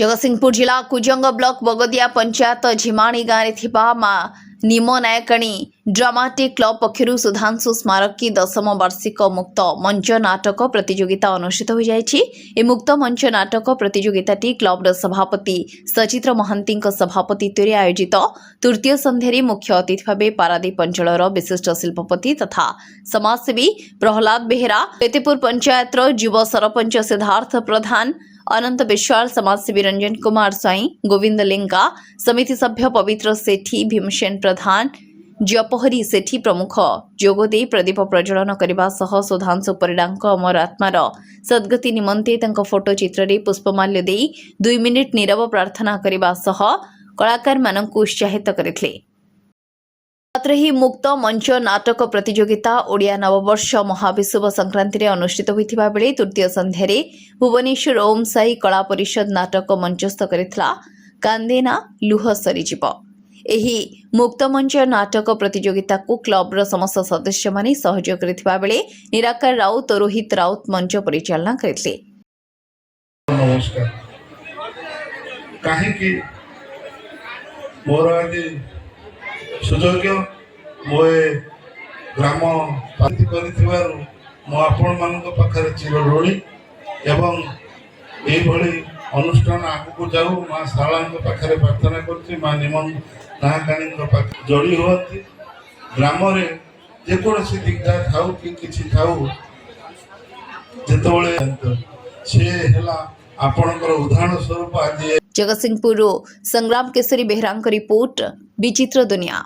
जगतसिंहपुर जिला कुजंग ब्लॉक बगदिया पंचायत झिमाणी गाँव माँ निमो नायकणी ड्रामाटिक क्लब पक्षर सुधांशु स्मारक की 10म वार्षिक मुक्त मंच नाटक प्रतियोगिता अनुष्ठित हो जाए। मुक्त मंच नाटक प्रतियोगिताटी क्लबर सभापति सचित्र महांती सभापतित्व आयोजित तृतीय संध्यारे मुख्य अतिथि भाव पारादीप अंचल विशिष्ट शिल्पपति तथा समाजसेवी प्रहलाद बेहेरा, पेतेपुर पंचायत युव सरपंच सिद्धार्थ प्रधान, अनंत विश्वाल, समाजसेवी रंजन कुमार स्वाई, गोविंद लिंगा, समिति सभ्य पवित्र सेठी, भीमसेन प्रधान, जपहरी सेठी प्रमुख जोगदे प्रदीप प्रज्वलन करने सह सुधांशु परिडांक अमर आत्मार सद्गति निमंते तांको फोटो चित्र रे पुष्पमाल्य दे 2 मिनिट नीरव प्रार्थना करने सह कलाकार मानकु उत्साहित करथिले। मात्र ही मुक्त मंच नाटक प्रतियोगिता ओडिया नववर्ष महाविषुव संक्रांति अनुष्ठित होता बेले तृतीय संध्यारे भुवनेश्वर ओम साई कला परिषद नाटक मंचस्थ करथिला कांदेना लुह सरीजीव। एही मुक्त मंच नाटक प्रतियोगिता को क्लबर समस्त सदस्य माने सहयोग करथिबा बेले निराकार राउत और रोहित राउत मंच परिचालना करथिले। नमस्कार। काहे कि मोर आदि सुजोग्य मोए ग्राम पार्टी करिथिबारु मो आपण मानक पाखरे चिर ऋणी एवं एई भली अनुष्ठान आगु जाऊ माँ शाला पाखे प्रार्थना करती माँ निमन नायकाणी पाखे जोड़ी हुआ ग्राम जेकोसी दिग्धा थाऊ कि किछि थाऊ जेतबेले से हैला आपणकर उदाहरण स्वरूप आज। जगतसिंहपुर संग्राम केसरी बेहरा रिपोर्ट विचित्र दुनिया।